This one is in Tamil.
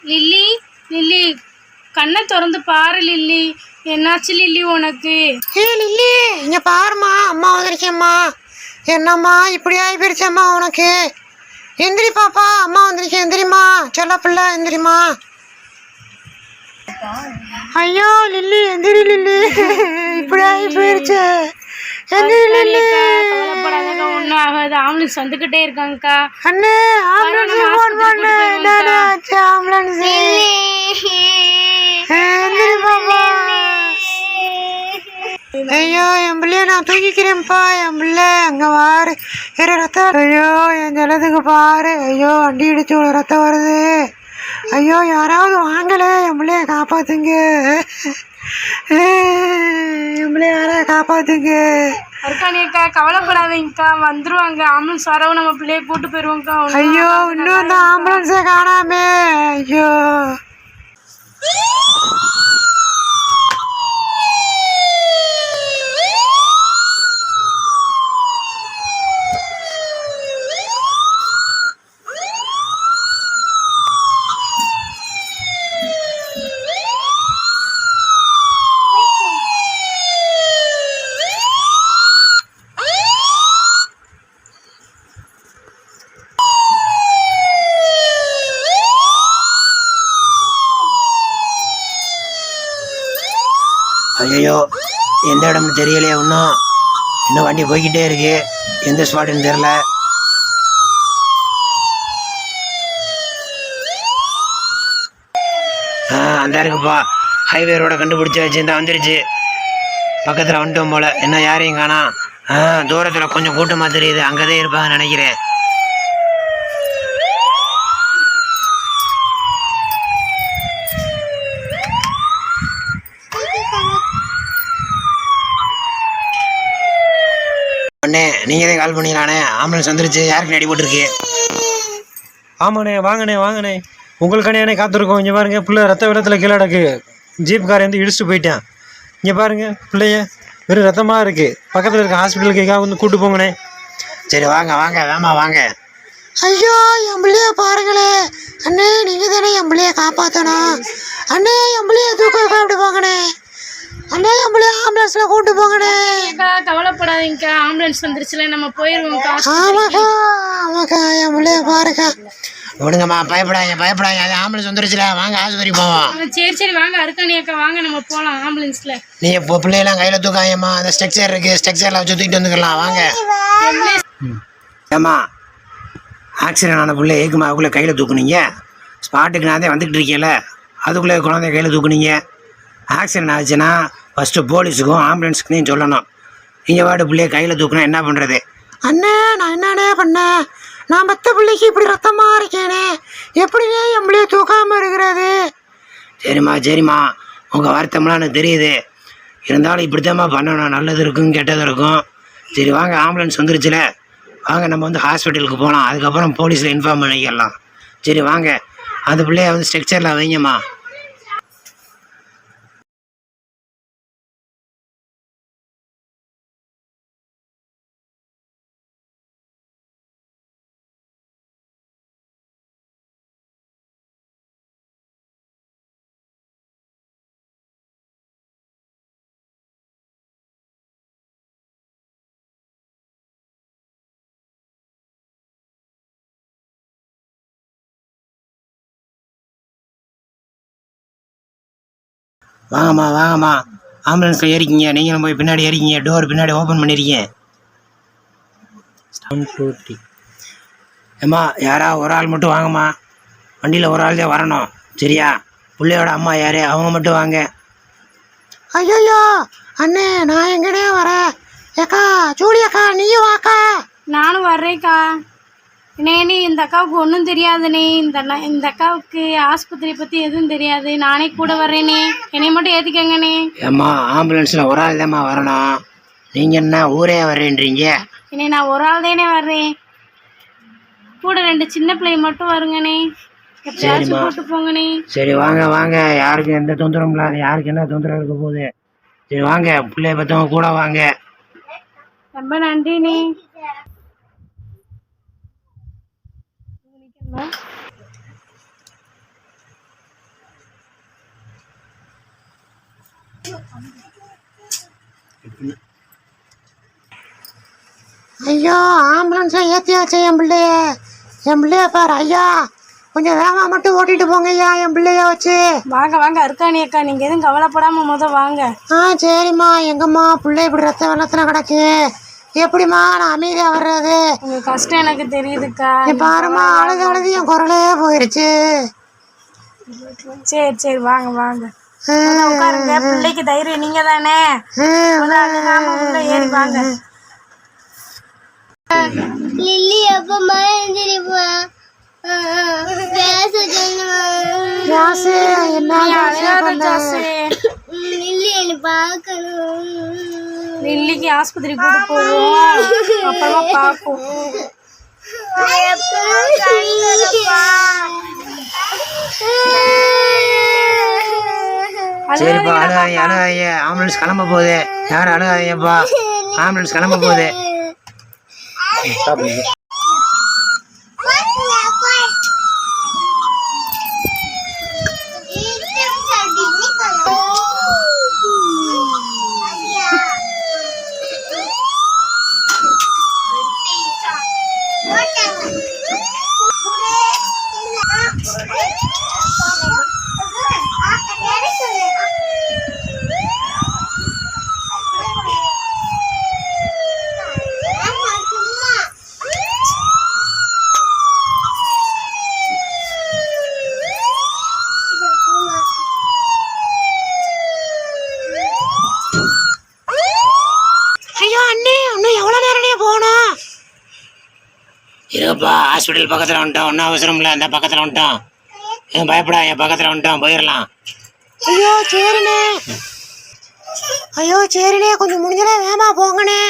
லில்லி, லில்லி, கண்ணை திறந்து பாரு லில்லி. என்னாச்சு லில்லி உனக்கு? லில்லி, இங்க பாருமா, அம்மா வந்திருக்கேம்மா. என்னம்மா இப்படி ஆகி போயிருச்சம்மா உனக்கு? எந்திரி பாப்பா, அம்மா வந்திருக்கேன், எந்திரிம்மா. சொல்ல பிள்ளை, எந்திரிம்மா. ஐயோ லில்லி, எந்திரி லில்லி, இப்படி ஆகி போயிருச்சு. கவலைப்படாதக்கா, ஒன்றும் ஆகாது. ஆம்புலன்ஸ் வந்துகிட்டே இருக்காங்கக்கா. அண்ணே, ஆம்புலன்ஸ் ஃபோன் பண்ணு. என்னடா ஆச்சு ஆம்புலன்ஸ்? எந்திரி பாப்பா. ஐயோ என் பிள்ளைய நான் தூக்கிக்கிறேன்ப்பா. என் பிள்ளை அங்கே வாரு, வேற ரத்தம். ஐயோ என் ஜலத்துக்கு பாரு. ஐயோ வண்டி இடிச்சு ரத்தம் வருது. ஐயோ யாராவது வாங்கல, என் பிள்ளைய காப்பாத்துங்க. என் பிள்ளைய யாராவது காப்பாத்துங்க. அக்கா கவலைப்படாதீங்கக்கா, வந்துருவாங்க. ஆம்புலன்ஸ் வரவும் நம்ம பிள்ளைய கூட்டு போயிருவோம்க்கா. ஐயோ இன்னும் இந்த ஆம்புலன்ஸை காணாமே. ஐயோ ஐயோ எந்த இடம்னு தெரியலையே. இன்னும் வண்டி போய்கிட்டே இருக்கு. எந்த ஸ்பாட்டுன்னு தெரில. அந்த இருக்குப்பா, ஹைவே ரோட கண்டுபிடிச்சாச்சு. இந்த வந்துருச்சு, பக்கத்தில் வந்துட்டோம் போல. என்ன யாரையும் காணோம். தூரத்தில் கொஞ்சம் கூட்டமாக தெரியுது, அங்கேதான் இருப்பாங்கன்னு நினைக்கிறேன். அண்ணே, நீங்கள் தான் கால் பண்ணிக்கலாண்ணே. ஆம்புலன்ஸ் வந்துருச்சு. யாருக்கு அடி போட்டிருக்கு? ஆமாண்ணே, வாங்கண்ணே வாங்கண்ணே. உங்களுக்கானே காத்திருக்கோம். இங்கே பாருங்க, பிள்ளை ரத்த வெள்ளத்தில் கீழே கிடக்கு. ஜீப்காரை வந்து இடிச்சுட்டு போயிட்டான். இங்கே பாருங்க, பிள்ளைய வெறும் ரத்தமாக இருக்குது. பக்கத்தில் இருக்க ஹாஸ்பிட்டலுக்கு வந்து கூப்பிட்டு போங்கண்ணே. சரி வாங்க வாங்க, வேமா வாங்க. ஐயோ என் பிள்ளைய பாருங்களே. அண்ணே நீங்கள் தானே என் பிள்ளைய காப்பாற்றணும். அண்ணே என் பிள்ளைய தூக்க அப்படி போங்கண்ணே. அண்ணே என் பிள்ளைய ஆம்புலன்ஸில் கூப்பிட்டு போங்கண்ணே. கவலைப்படாதீங்கக்கா, ஆம்புலன்ஸ் வந்துருச்சுல, நம்ம போயிடுவோம்க்கா. ஆமாக்கா ஆமாக்கா, என் பிள்ளைய பாருக்கா. விடுங்கம்மா, பயப்படாங்க. அது ஆம்புலன்ஸ் வந்துருச்சுல, வாங்க ஆஸ்பத்திரி போவோம். சரி வாங்க அருக்காணியாக்கா, வாங்க நம்ம போகலாம் ஆம்புலன்ஸில். நீ இப்போ பிள்ளையெல்லாம் கையில் தூக்காயம்மா. அந்த ஸ்ட்ரக்சர் இருக்குது, ஸ்ட்ரக்சரில் வச்சு தூக்கிட்டு வந்துக்கலாம். வாங்க. ஏம்மா, ஆக்சிடென்ட் ஆன பிள்ளை ஏக்குமா அதுக்குள்ளே கையில் தூக்குனீங்க? ஸ்பாட்டுக்கு நான் தான் வந்துக்கிட்டு இருக்கேன்ல, அதுக்குள்ளே குழந்தைய கையில் தூக்குனீங்க. ஆக்சிடென்ட் ஆச்சுன்னா ஃபஸ்ட்டு போலீஸுக்கும் ஆம்புலன்ஸுக்கும் சொல்லணும். நீங்கள் வாட்டு பிள்ளைய கையில் தூக்குனா என்ன பண்ணுறது? அண்ணே நான் என்னண்ணே பண்ணேன்? நான் மற்ற பிள்ளைக்கு இப்படி ரத்தமாக இருக்கேனே, எப்படினே என் பிள்ளைய தூக்காமல் இருக்கிறது? சரிம்மா, உங்கள் வருத்தம்லாம் எனக்கு தெரியுது. இருந்தாலும் இப்படித்தாம்மா பண்ணணும். நல்லது இருக்கும் கெட்டது இருக்கும். சரி வாங்க, ஆம்புலன்ஸ் வந்துருச்சுல, வாங்க நம்ம வந்து ஹாஸ்பிட்டலுக்கு போகலாம். அதுக்கப்புறம் போலீஸில் இன்ஃபார்ம் பண்ணிக்கலாம். சரி வாங்க, அந்த பிள்ளைய வந்து ஸ்ட்ரக்சரில் வைங்கம்மா. வாங்கம்மா, ஆம்புலன்ஸில் ஏறிக்கிங்க. நீங்களும் போய் பின்னாடி ஏறிக்கிங்க. டோர் பின்னாடி ஓப்பன் பண்ணிருக்கீங்க. ஏம்மா, யாராவது ஒரு ஆள் மட்டும் வாங்கம்மா. வண்டியில் ஒரு ஆள் தான் வரணும், சரியா? பிள்ளையோட அம்மா யார், அவங்க மட்டும் வாங்க. ஐயோ அண்ணே, நான் எங்கடே வரேன்? ஏக்கா ஜூலி அக்கா, நீயும் வாக்கா. நானும் வர்றேன்க்கா. நீ இந்த அக்காவுக்கு ஒன்றும் தெரியாதுண்ணே. இந்த அக்காவுக்கு ஆஸ்பத்திரி பற்றி எதுவும் தெரியாது. நானே கூட வர்றேனே, என்னை மட்டும் ஏற்றிக்கங்கண்ணே. ஏம்மா, ஆம்புலன்ஸில் ஒரு ஆள் தான்மா வரணும். நீங்கள் என்ன ஊரே வர்றேன்றீங்க? நான் ஒரு ஆள் தானே வர்றேன். கூட 2 சின்ன பிள்ளை மட்டும் வருங்கண்ணே. எப்படியாச்சும் கூட்டு போங்கண்ணே. சரி வாங்க, யாருக்கும் எந்த தொந்தரவும் இல்லாத, யாருக்கு என்ன தொந்தரவு இருக்க போகுது? சரி வாங்க, பிள்ளைய பற்றவங்க கூட வாங்க. ரொம்ப நன்றிண்ணே. ஐயோ ஆம்புலன்ஸை ஏற்றியாச்சு என் பிள்ளைய பாரு ஐயா, கொஞ்சம் வேகமாக மட்டும் ஓட்டிட்டு போங்க ஐயா என் பிள்ளைய வச்சு. வாங்க வாங்க அருக்காணி அக்கா, நீங்கள் எதுவும் கவலைப்படாமல் வாங்க. சரிம்மா. எங்கம்மா பிள்ளை இப்படி ரத்த வெள்ளத்தில் கிடக்கு, எப்படிம்மா நான் அமைதியாக வர்றது? உங்கள் கஷ்டம் எனக்கு தெரியுதுக்கா. பாரும்மா, அழுது அழுது என் குரலே போயிடுச்சு. சரி சரி வாங்க வாங்க உட்காருங்க. பிள்ளைக்கு தைரியம் நீங்க தானே, ஏறி வாங்க. லில்லி எப்பமா எந்திரிப்பா? பேச லில்லி என்ன பார்க்கணும். லில்லிக்கு ஆஸ்பத்திரி கூட்டு போவோம், அப்புறமா பார்ப்போம். சரிப்பா, அழுகாதீங்க. ஆம்புலன்ஸ் கிளம்ப போகுது. யாரும் அழுகாதீங்கப்பா, ஆம்புலன்ஸ் கிளம்ப போகுது. ஐயோ அண்ணே, இன்னும் எவ்வளோ நேரமே போகணும்? இருப்பா, ஹாஸ்பிட்டல் பக்கத்தில் வந்துட்டோம். ஒன்றும் அவசரம் இல்லை, அந்த பக்கத்தில் வந்துட்டோம். ஏன் பயப்படா, என் பக்கத்தில் வந்துட்டோம், போயிடலாம். ஐயோ சரிண்ணே, கொஞ்சம் முடிஞ்சளவு வேகமாக போங்கண்ணே.